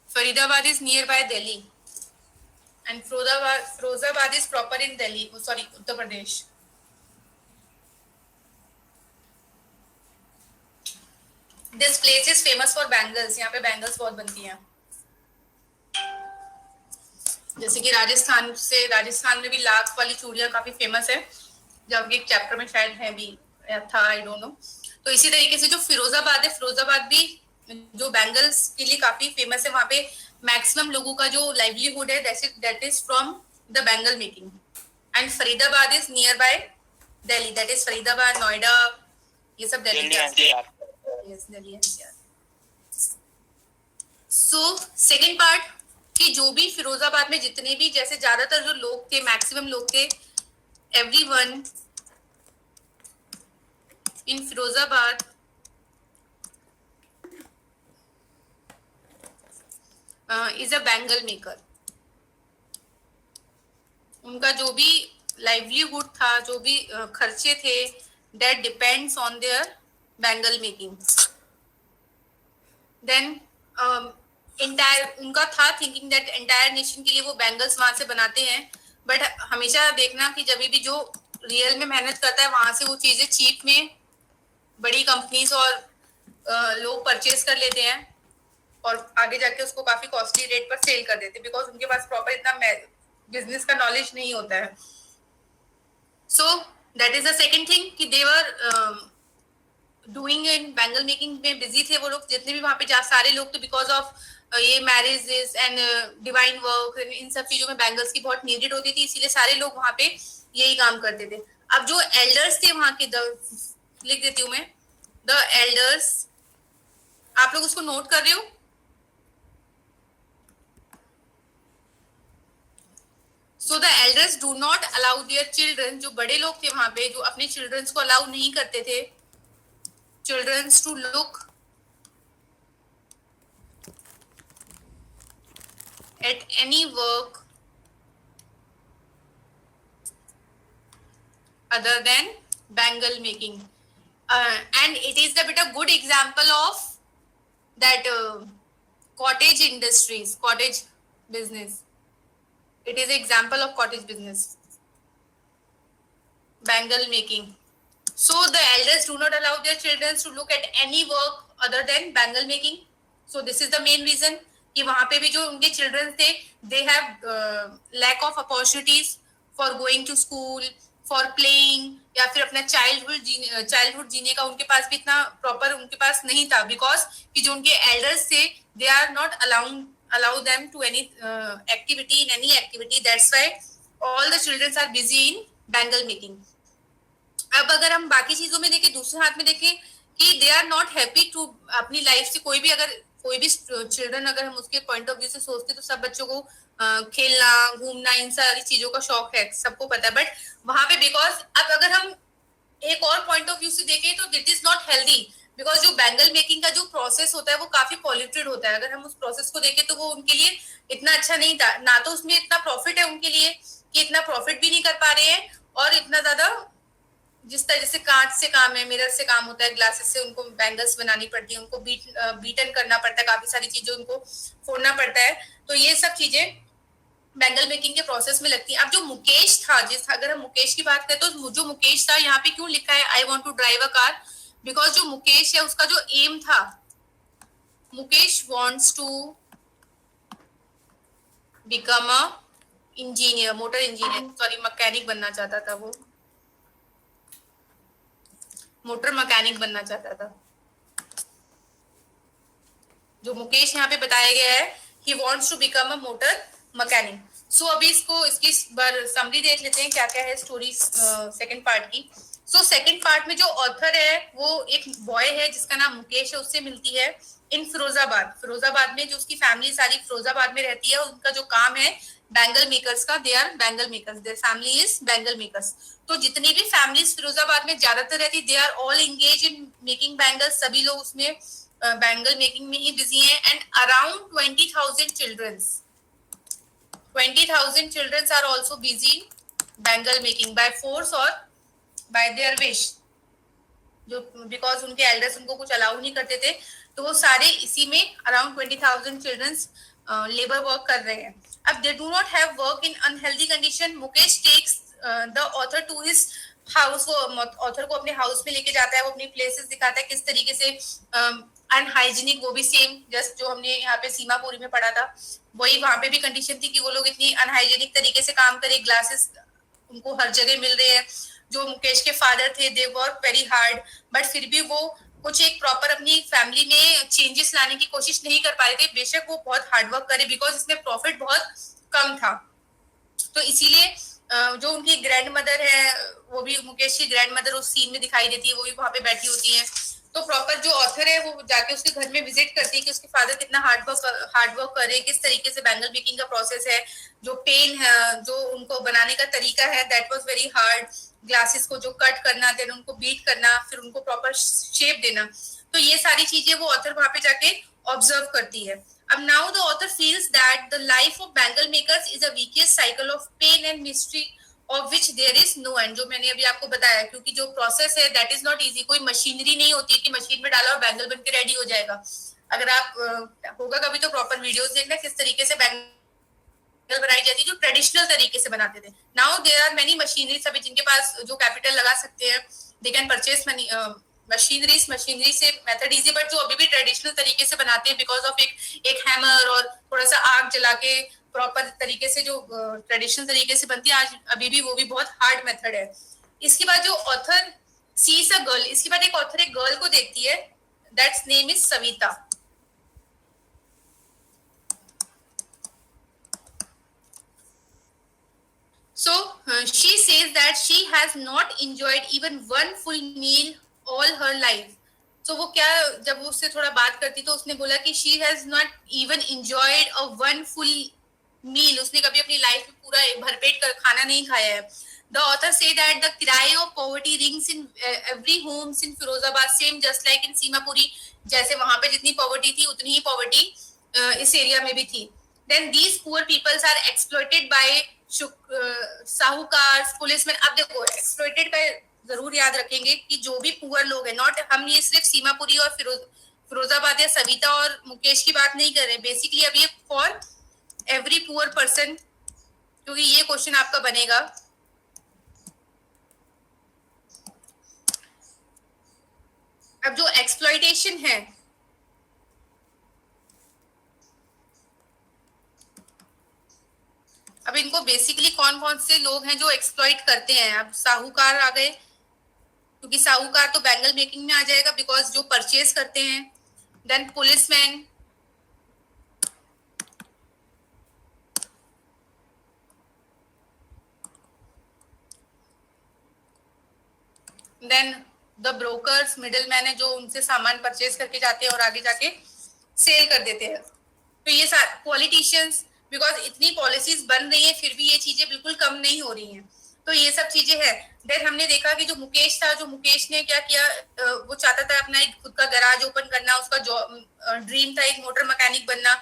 Faridabad is nearby Delhi and Firozabad is proper in Delhi, sorry, Uttar Pradesh. This place is famous for bangles. यहाँ पे bangles बहुत बनती हैं। जैसे कि राजस्थान में भी लाख वाली चूड़ियां काफी फेमस है, जब एक चैप्टर में शायद है भी था, आई डोंट नो। तो इसी तरीके से जो फिरोजाबाद है, फिरोजाबाद भी जो बैंगल्स के लिए काफी फेमस है। वहां पे मैक्सिमम लोगों का जो लाइवलीहुड है that is from the bangle making. And Faridabad is near by Delhi, that is Faridabad, Noida, ये सब Delhi NCR. So second part कि जो भी फिरोजाबाद में जितने भी जैसे ज्यादातर जो लोग थे, मैक्सिमम लोग थे, everyone in Firozabad is a bangle maker. उनका जो भी लाइवलीहुड था, जो भी खर्चे थे, that depends on their bangle making. Then entire उनका था थिंकिंग दैट एंटायर नेशन के लिए वो बैंगल्स वहां से बनाते हैं. बट हमेशा देखना कि जब भी जो रियल में मेहनत करता है वहां से वो चीजें चीप में बड़ी कंपनीज और लोग परचेज कर लेते हैं और आगे जाके उसको काफी कॉस्टली रेट पर सेल कर देते हैं, बिकॉज उनके पास प्रॉपर इतना बिजनेस का नॉलेज नहीं होता है. So that is the second thing कि देवर डूइंग इन बैंगल मेकिंग में बिजी थे वो लोग. जितने भी वहां पे जा सारे लोग तो बिकॉज ऑफ ये marriages and divine work in सब चीजों में बैंगल्स की बहुत नीडेड होती थी, इसीलिए सारे लोग वहां पे यही काम करते थे. अब जो एल्डर्स थे वहां के, लिख देती हूँ मैं, द एल्डर्स, आप लोग उसको नोट कर रहे हो? So the elders do not allow their children, जो बड़े लोग थे वहां पे जो अपने चिल्ड्रंस को अलाउ नहीं करते थे, childrens to look at any work other than bangle making. And it is a bit a good example of that cottage industries, cottage business. It is an example of cottage business, bangle making. So the elders do not allow their children to look at any work other than bangle making. So this is the main reason कि वहां पे भी जो उनके children थे, they have lack of opportunities for going to school, for playing, या फिर अपना चाइल्डहुड जीने का उनके पास भी इतना प्रॉपर उनके पास नहीं था, बिकॉज कि जो उनके एल्डर्स थे they are not allow them to any activity in any activity. That's why all the childrens are busy in bangle making. अब अगर हम बाकी चीजों में देखें, दूसरे हाथ में देखें कि they are not happy to अपनी लाइफ से, कोई भी चिल्ड्रन अगर हम उसके पॉइंट ऑफ व्यू से सोचते तो सब बच्चों को खेलना घूमना इन सारी चीजों का शौक है, सबको पता है. बट वहां पे बिकॉज अब अगर हम एक और पॉइंट ऑफ व्यू से देखें तो that is not healthy, because जो बैंगल मेकिंग का जो प्रोसेस होता है वो काफी पॉल्यूटेड होता है. अगर हम उस प्रोसेस को देखें तो वो उनके लिए इतना अच्छा नहीं था, ना तो उसमें इतना प्रॉफिट है उनके लिए कि इतना प्रॉफिट भी नहीं कर पा रहे हैं, और इतना ज्यादा जिस तरह से कांच से काम है, मिरर से काम होता है, ग्लासेस से उनको बैंगल्स बनानी पड़ती है, उनको बीटन करना पड़ता है, काफी सारी चीजें उनको फोड़ना पड़ता है. तो ये सब चीजें बैंगल मेकिंग के प्रोसेस में लगती है. अब जो मुकेश था, अगर हम मुकेश की बात करें तो जो मुकेश था, यहाँ पे क्यों लिखा है I want to drive a car, because जो मुकेश है उसका जो एम था, Mukesh wants to become a engineer, motor engineer, sorry mechanic बनना चाहता था, वो मोटर मैकेनिक बनना चाहता था. जो मुकेश यहाँ पे बताया गया है, he wants to become a motor mechanic. So अभी इसकी समरी देख लेते हैं क्या क्या है स्टोरी सेकंड पार्ट की. सो सेकंड पार्ट में जो ऑथर है वो एक बॉय है जिसका नाम मुकेश है, उससे मिलती है इन फिरोजाबाद में. जो उसकी फैमिली सारी फिरोजाबाद में रहती है, उनका जो काम है बैंगल मेकर्स का, they are bangle makers, their family is bangle makers. तो जितनी भी फैमिलीज फिरोजाबाद में ज्यादातर रहती, they are all engage in making bangles, सभी लोग उसमें बैंगल मेकिंग में ही बिजी हैं. And around 20,000 childrens are also busy bangle making by force और बाय देयर विश. जो बिकॉज उनके एल्डर्स उनको कुछ अलाउ नहीं करते थे, तो वो सारे इसी में अराउंड 20,000 चिल्ड्रंस लेबर वर्क कर रहे हैं. अब they do not have work in unhealthy condition. Mukesh takes the author to his house, वो ऑथर को अपने हाउस में लेके जाता है, वो अपनी प्लेसेस दिखाता है किस तरीके से अनहाइजीनिक, वो भी सेम जस्ट जो हमने यहाँ पे सीमापुरी में पढ़ा था, वही वहां पे भी कंडीशन थी कि वो लोग इतनी अनहाइजीनिक तरीके से काम करे, ग्लासेस उनको हर जगह मिल रहे हैं. जो मुकेश के फादर थे they work very hard, but फिर भी वो कुछ एक प्रॉपर अपनी फैमिली में चेंजेस लाने की कोशिश नहीं कर पा रहे थे. बेशक वो बहुत हार्ड वर्क करे, बिकॉज इसमें प्रॉफिट बहुत कम था. तो इसीलिए जो उनकी ग्रैंड मदर है, वो भी मुकेश की ग्रैंड मदर उस सीन में दिखाई देती है, वो भी वहां पे बैठी होती है. तो प्रॉपर जो ऑथर है वो जाके उसके घर में विजिट करती है कि उसके फादर कितना हार्ड वर्क कर रहे हैं, किस तरीके से बैंगल मेकिंग का प्रोसेस है, जो पेन है, जो उनको बनाने का तरीका है, that was very hard. Glasses को जो कट करना, देन उनको बीट करना, फिर उनको प्रॉपर शेप देना. तो ये सारी चीजें वो ऑथर वहां पे जाके ऑब्जर्व करती है. अब now the author feels that the life of bangle makers is a vicious cycle of pain and mystery of which there is no end. जो मैंने अभी आपको बताया, क्योंकि जो प्रोसेस है that is not easy. कोई मशीनरी नहीं होती है कि मशीन में डाला और बैंगल बन के रेडी हो जाएगा. अगर आप होगा कभी तो प्रॉपर वीडियोस देखना किस तरीके से बैंगल बनाई जाती है, जो ट्रेडिशनल तरीके से बनाते थे. Now there are many machinery अभी जिनके पास जो कैपिटल लगा सकते हैं, दे कैन परचेज मशीनरी से मेथड इजी, बट जो अभी भी ट्रेडिशनल तरीके से बनाते हैं बिकॉज ऑफ एक हैमर और थोड़ा सा आग जला के प्रॉपर तरीके से जो ट्रेडिशनल तरीके से बनती है आज अभी भी, वो भी बहुत हार्ड मेथड है. इसके बाद जो ऑथर सीज अ गर्ल, इसके बाद एक ऑथर एक गर्ल को देखती है, that's name is Savita. So she says that she has not enjoyed even one full meal all her life. So वो क्या, जब वो उससे थोड़ा बात करती तो उसने बोला कि she has not even enjoyed a one full meal. उसने कभी अपनी लाइफ में पूरा भरपेट कर खाना नहीं खाया है. The author say that the cry of poverty rings in every homes in Firozabad, same just like in Simapuri. जैसे वहां पे जितनी पॉवर्टी थी उतनी ही पॉवर्टी इस एरिया में भी थी. Then these poor peoples are exploited by साहूकार, पुलिसमैन. अब देखो एक्सप्लॉइटेड का जरूर याद रखेंगे कि जो भी पुअर लोग हैं, नॉट हम ये सिर्फ सीमापुरी और फिरोजाबाद या सविता और मुकेश की बात नहीं कर रहे, बेसिकली अब ये फॉर एवरी पुअर पर्सन, क्योंकि ये क्वेश्चन आपका बनेगा. अब जो एक्सप्लॉइटेशन है, अब इनको बेसिकली कौन कौन से लोग हैं जो एक्सप्लॉइट करते हैं. अब साहूकार आ गए, क्योंकि साहूकार तो बैंगल मेकिंग में आ जाएगा बिकॉज जो परचेज करते हैं. Then policeman, then the brokers, middle man है जो उनसे सामान परचेज करके जाते हैं और आगे जाके सेल कर देते हैं. तो ये सारे पॉलिटिशियंस, बिकॉज इतनी पॉलिसीज बन रही है फिर भी ये चीजें बिल्कुल कम नहीं हो रही हैं, तो ये सब चीजें हैं. देन हमने देखा कि जो मुकेश था, जो मुकेश ने क्या किया, वो चाहता था अपना एक खुद का गैराज ओपन करना, उसका ड्रीम था एक मोटर मैकेनिक बनना.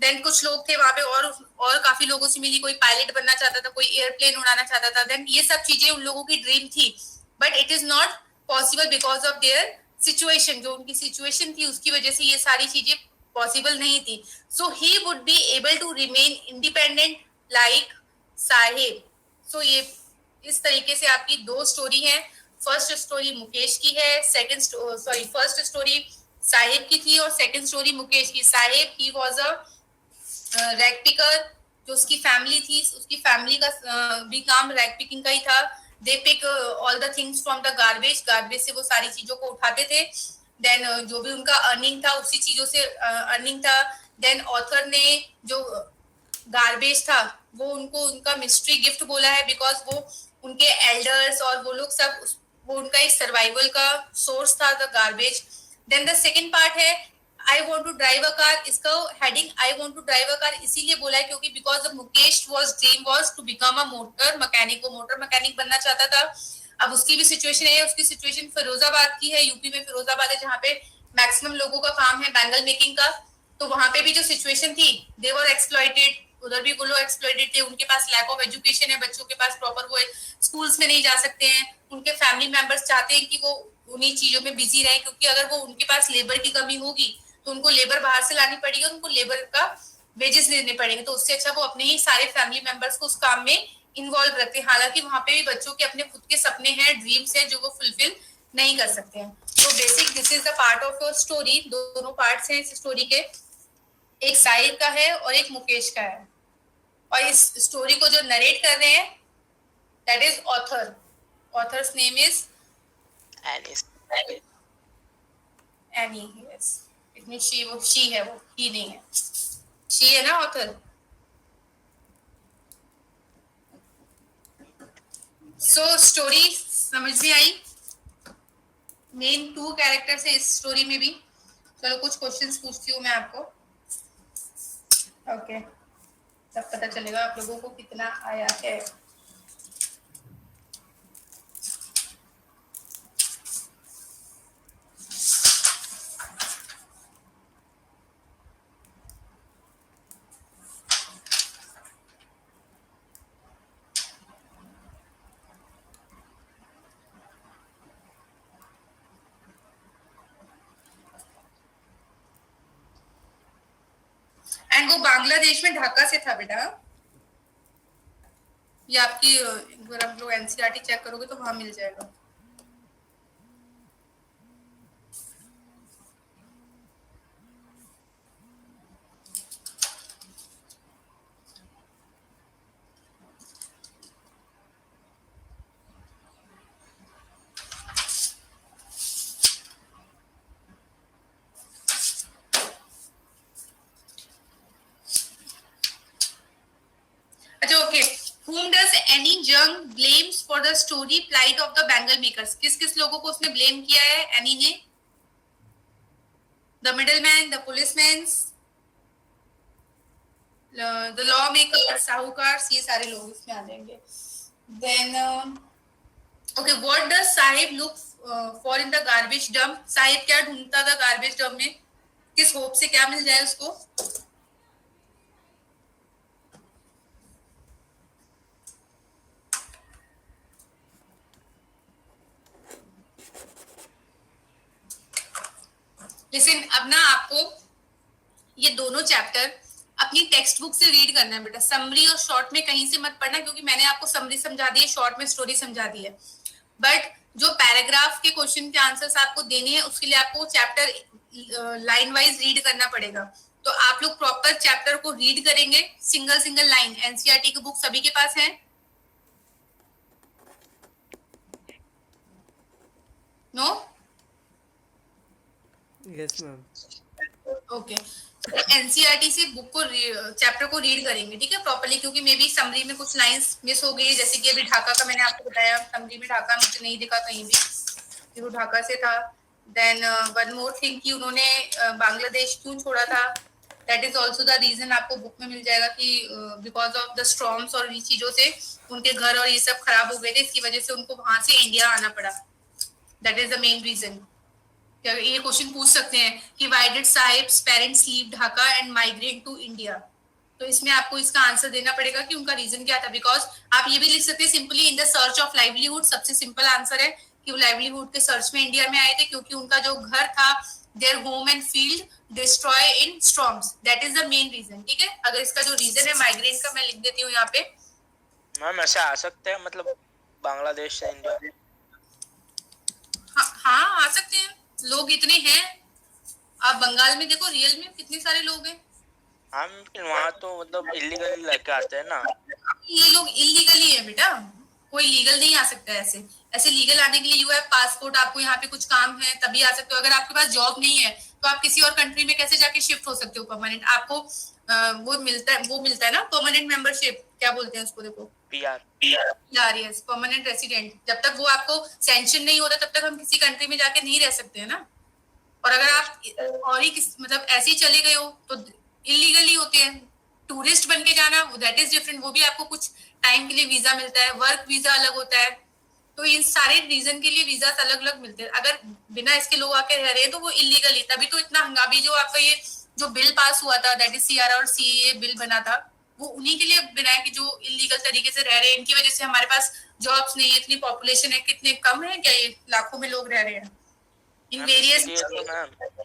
देन कुछ लोग थे वहां पे और काफी लोगों से मिली, कोई पायलट बनना चाहता था, कोई एयरप्लेन उड़ाना चाहता था. देन ये सब चीजें उन लोगों की ड्रीम थी, but it is not possible because of their situation. जो उनकी सिचुएशन थी उसकी वजह से ये सारी चीजें पॉसिबल नहीं थी. So he would be able to remain independent like Sahib. So ये इस तरीके से आपकी दो स्टोरी है. फर्स्ट स्टोरी मुकेश की है, फर्स्ट स्टोरी साहिब की थी और सेकंड स्टोरी मुकेश की. साहिब ही वाज अ रैग पिकर, जो उसकी फैमिली थी, उसकी फैमिली का भी काम रैग पिकिंग का ही था. They pick all the things from the garbage से वो सारी चीजों को उठाते थे. देन जो भी उनका अर्निंग था उसी चीजों से अर्निंग था. देन ऑथर ने जो गार्बेज था वो उनको उनका मिस्ट्री गिफ्ट बोला है बिकॉज वो उनके एल्डर्स और वो लोग सब वो उनका एक सर्वाइवल का सोर्स था, the garbage. Then the second part है I want to drive a car. इसका heading I want to drive a car इसीलिए बोला है क्योंकि because the Mukesh dream was to become a motor mechanic. वो मोटर मैकेनिक बनना चाहता था. अब उसकी भी सिचुएशन है, उसकी सिचुएशन फिरोजाबाद की है, यूपी में फिरोजाबाद है जहाँ पे मैक्सिमम लोगों का काम है बैंगल मेकिंग का. तो वहां पे भी जो सिचुएशन थी, दे वर एक्सप्लॉइटेड. उधर भी वो लोग एक्सप्लॉइटेड थे. उनके पास लैक ऑफ एजुकेशन है, बच्चों के पास प्रॉपर वो स्कूल्स में नहीं जा सकते हैं. उनके फैमिली मेंबर्स चाहते हैं कि वो उन्हीं चीजों में बिजी रहे, क्योंकि अगर वो उनके पास लेबर की कमी होगी तो उनको लेबर बाहर से लानी पड़ेगी और उनको लेबर का वेजेस देने पड़ेंगे. तो उससे अच्छा वो अपने ही सारे फैमिली मेंबर्स को उस काम में इन्वॉल्व रखते हैं. हालांकि वहां पे भी बच्चों के अपने खुद के सपने हैं, ड्रीम्स हैं जो वो फुलफिल नहीं कर सकते हैं. तो basic this is the part of your story. दोनों पार्ट्स हैं इस स्टोरी के, एक साहिब का है और एक मुकेश का है. और इस स्टोरी को जो नरेट कर रहे हैं that is author. Author's name is any. Yes, इतनी शी है, वो ही नहीं है, शी है ना ऑथर. सो स्टोरी समझ में आई. मेन 2 कैरेक्टर्स है इस स्टोरी में भी. चलो कुछ क्वेश्चंस पूछती हूँ मैं आपको. ओके, तब पता चलेगा आप लोगों को कितना आया है. एंड वो बांग्लादेश में ढाका से था बेटा। ये आपकी अगर आप लोग एनसीईआरटी चेक करोगे तो वहां मिल जाएगा। अच्छा okay, whom does Annie Jung blames for the story plight of the Bengal makers? किस किस लोगों को उसने ब्लेम किया है एनी ने? The middleman, the policemen, the lawmakers, साहूकार, ये सारे लोग इसमें आ जाएंगे। Then okay, what does Sahib look for in the garbage dump? Sahib क्या ढूंढता था garbage dump में? किस होप से क्या मिल जाए उसको? लिसन, अब ना आपको ये दोनों चैप्टर अपनी टेक्स्ट बुक से रीड करना है बेटा। समरी और शॉर्ट में कहीं से मत पढ़ना, क्योंकि मैंने आपको समरी समझा दी है, शॉर्ट में स्टोरी समझा दी है। बट जो पैराग्राफ के क्वेश्चन के आंसर्स आपको देने हैं उसके लिए आपको चैप्टर लाइन वाइज रीड करना पड़ेगा। तो आप लोग प्रॉपर चैप्टर को रीड करेंगे सिंगल सिंगल लाइन। एनसीईआरटी की बुक सभी के पास है? No? Yes ma'am. Okay, NCERT से बुक को चैप्टर को रीड करेंगे, ठीक है, प्रॉपर्ली, क्योंकि मे बी समरी में कुछ लाइंस मिस हो गई, जैसे कि अभी ढाका का मैंने आपको बताया, समरी में ढाका मुझे नहीं दिखा कहीं भी कि वो ढाका से था। देन वन मोर थिंग कि उन्होंने बांग्लादेश क्यों छोड़ा था, that is also the reason आपको बुक में मिल जाएगा कि बिकॉज ऑफ द स्टॉर्म्स और ये चीजों से उनके घर और ये सब खराब हो गए थे, इसकी वजह से उनको वहां से इंडिया आना पड़ा। That is the main reason. ये क्वेश्चन पूछ सकते हैं कि why did Sahib's parents leave Dhaka and migrate to India. तो इसमें आपको इसका आंसर देना पड़ेगा कि उनका रीजन क्या था। बिकॉज आप ये भी लिख सकते हैं simply in the search of livelihood. सबसे सिंपल आंसर है कि वो लाइवलीहुड के सर्च में इंडिया में आए थे, क्योंकि उनका जो घर था, their home and field destroy in storms, that is the main reason. ठीक है, अगर इसका जो रीजन है माइग्रेट का मैं लिख देती हूँ यहाँ पे। मैम ऐसे आ सकते हैं मतलब बांग्लादेश से इंडिया? हाँ आ सकते हैं, लोग इतने हैं। आप बंगाल में देखो, रियल में कितने सारे लोग हैं। हाँ, लेकिन वहाँ तो मतलब इलीगली लेके आते हैं ना। ये लोग इलीगली है बेटा, कोई लीगल नहीं आ सकता है। ऐसे ऐसे लीगल आने के लिए यू हैव पासपोर्ट, आपको यहाँ पे कुछ काम है तभी आ सकते हो। अगर आपके पास जॉब नहीं है तो आप किसी और कंट्री में कैसे जाके शिफ्ट हो सकते हो परमानेंट? आपको वो मिलता है ना परमानेंट मेंबरशिप, क्या बोलते हैं उसको, देखो पीआर, यस, परमानेंट रेसिडेंट। जब तक वो आपको सैंक्शन नहीं होता तब तक हम किसी कंट्री में जाके नहीं रह सकते हैं ना। और अगर आप और ही मतलब ऐसे ही चले गए हो तो इलीगली होते हैं। टूरिस्ट बन के जाना, दैट इज डिफरेंट, वो भी आपको कुछ टाइम के लिए वीजा मिलता है, वर्क वीजा अलग होता है। तो इन सारे रीजन के लिए वीजा अलग अलग मिलते हैं। अगर बिना इसके लोग आके रह रहे हैं तो वो इलीगली, तभी तो इतना हंगामी जो आपका ये जो बिल पास हुआ था, दैट इज सीआर और सीए बिल बना था, वो उन्हीं के लिए बना है कि जो इलीगल तरीके से रह रहे हैं। इनकी वजह से हमारे पास जॉब्स नहीं है, इतनी पॉपुलेशन है, कितने कम है क्या, ये लाखों में लोग रह रहे हैं इन वेरियस।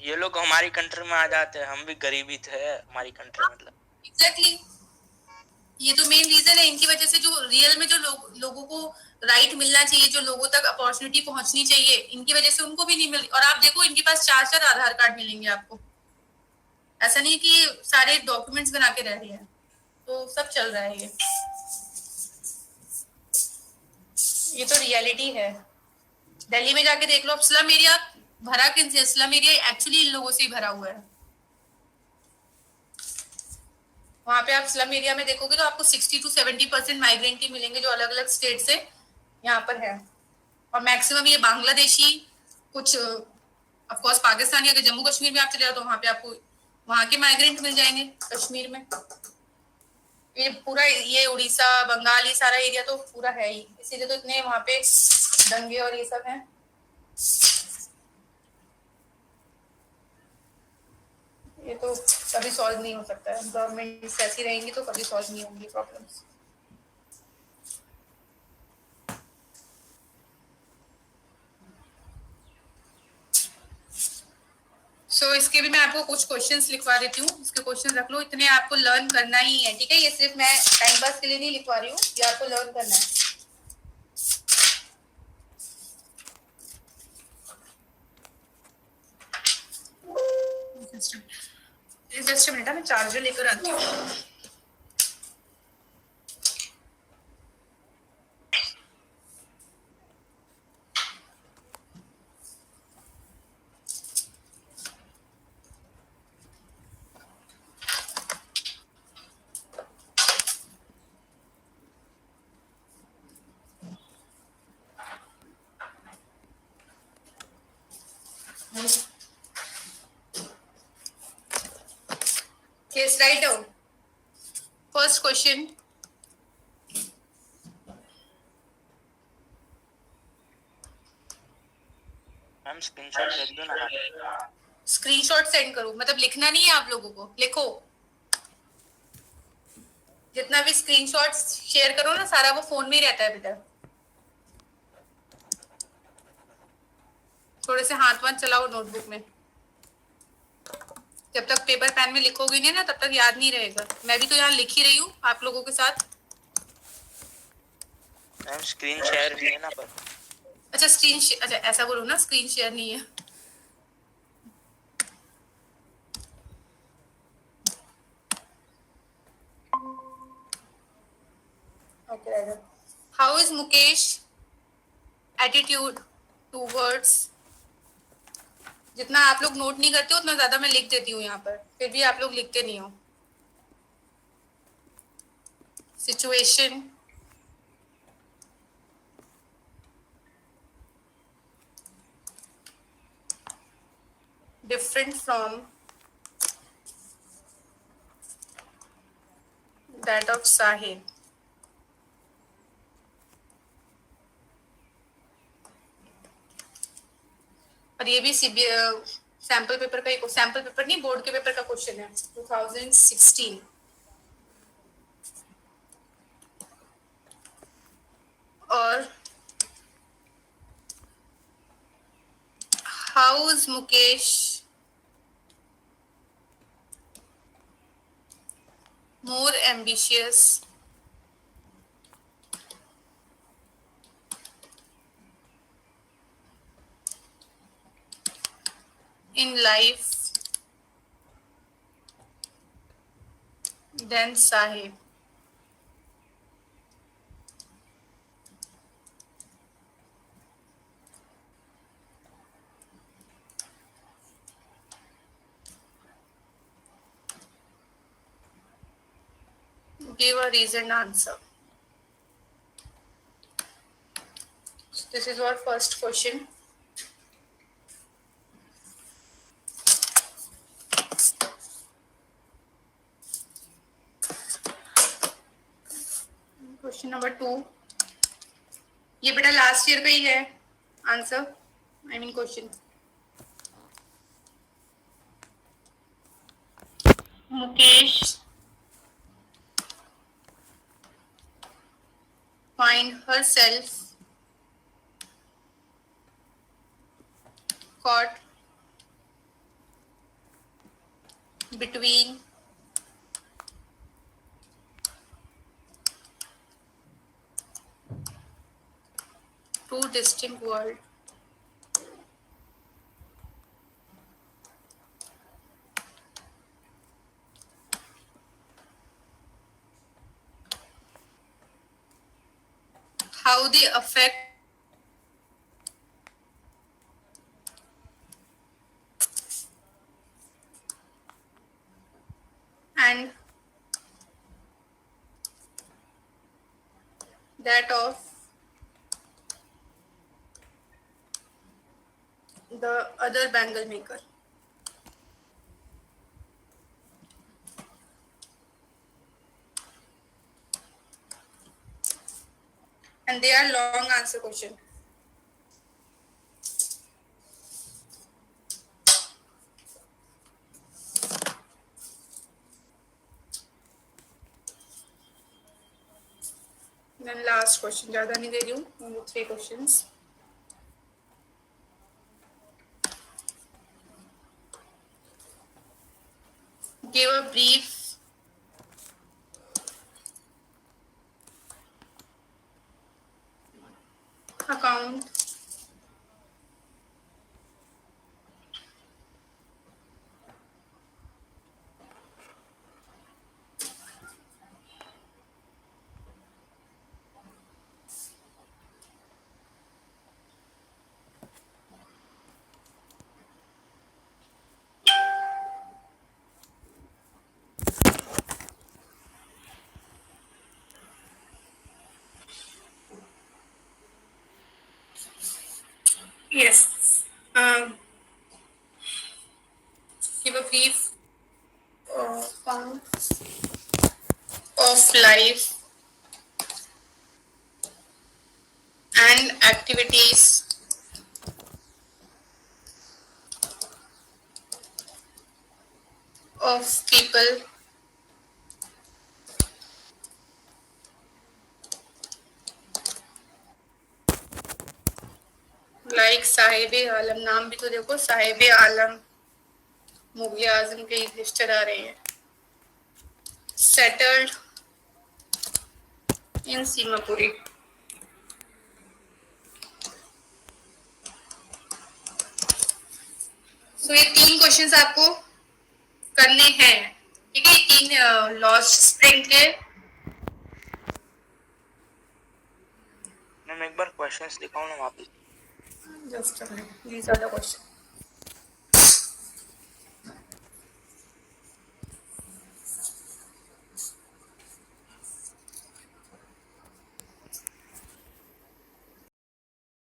ये लोग हमारी कंट्री में आ जाते हैं, हम भी गरीबी थे हमारी कंट्री, मतलब एग्जैक्टली ये तो मेन रीजन है। इनकी वजह से जो रियल में जो लोगों को राइट मिलना चाहिए, जो लोगों तक अपॉर्चुनिटी पहुंचनी चाहिए, इनकी वजह से उनको भी नहीं मिल। और आप देखो इनके पास 4-4 आधार कार्ड मिलेंगे आपको, ऐसा नहीं कि सारे डॉक्यूमेंट्स बना के रह रहे हैं। तो सब चल रहा है ये तो रियलिटी है। दिल्ली में जाके देख लो, अब स्लम एरिया भरा किनसे? स्लम एरिया एक्चुअली इन लोगों से ही भरा हुआ है। वहां पे आप स्लम एरिया में देखोगे तो आपको 60 to 70% माइग्रेंट ही मिलेंगे जो अलग अलग स्टेट से यहाँ पर है। और मैक्सिमम ये बांग्लादेशी, कुछ ऑफ कोर्स पाकिस्तानी। अगर जम्मू कश्मीर में आप चले जाओ तो वहां पे आपको वहां के माइग्रेंट मिल जाएंगे। कश्मीर में ये पूरा, ये उड़ीसा, बंगाल, ये सारा एरिया तो पूरा है ही, इसीलिए तो इतने वहां पे दंगे और ये सब हैं। ये तो कभी सॉल्व नहीं हो सकता है। गवर्नमेंट ऐसी रहेंगी तो कभी सॉल्व नहीं होंगी प्रॉब्लम्स। सो इसके भी मैं आपको कुछ क्वेश्चंस लिखवा देती हूँ, इसके क्वेश्चन रख लो, इतने आपको लर्न करना ही है, ठीक है। ये सिर्फ मैं टाइम पास के लिए नहीं लिखवा रही हूँ, ये आपको लर्न करना है। जस्ट मिनट, मैं चार्जर लेकर आती हूँ। Yes, write down. First question. Ma'am screenshot भेज दो ना। स्क्रीनशॉट सेंड करो, मतलब लिखना नहीं है आप लोगों को, लिखो। जितना भी स्क्रीनशॉट शेयर करो ना, सारा वो फोन में ही रहता है बेटा। थोड़े से हाथ वाथ चलाओ नोटबुक में। जब तक पेपर पेन में लिखोगे नहीं ना, तब तक याद नहीं रहेगा। मैं भी तो यहाँ लिख ही रही हूँ आप लोगों के साथ। मैम स्क्रीन शेयर भी है ना पर। अच्छा अच्छा ऐसा बोलो ना, स्क्रीन शेयर नहीं है। Okay. How is Mukesh attitude towards? जितना आप लोग नोट नहीं करते हो, उतना ज्यादा मैं लिख देती हूँ यहाँ पर, फिर भी आप लोग लिखते नहीं हो। Situation, different from that of Sahib. और ये भी सैंपल पेपर का, सैंपल पेपर नहीं, बोर्ड के पेपर का क्वेश्चन है 2016। और how is Mukesh more ambitious in life than Sahib? Give a reasoned answer. So this is our first question. Question number 2. ये बेटा लास्ट ईयर का ही है answer, I mean question. Mukesh find herself caught between two distinct worlds. How they affect and that of the other bangle maker. And they are long answer question. Then last question, ज़्यादा नहीं दे रही हूँ, only 3 questions. give a brief account yes give a brief account of life and activities of people like Sahib आलम. नाम भी तो देखो, साहिब आलम मुगल आजम के listed आ रहे हैं. Settled in Seemapuri. सो ये 3 क्वेश्चंस आपको करने हैं, ठीक है. 3 लॉस्ट स्प्रिंग के. मैम एक बार क्वेश्चंस दिखाओ ना वापस. Just these are the question.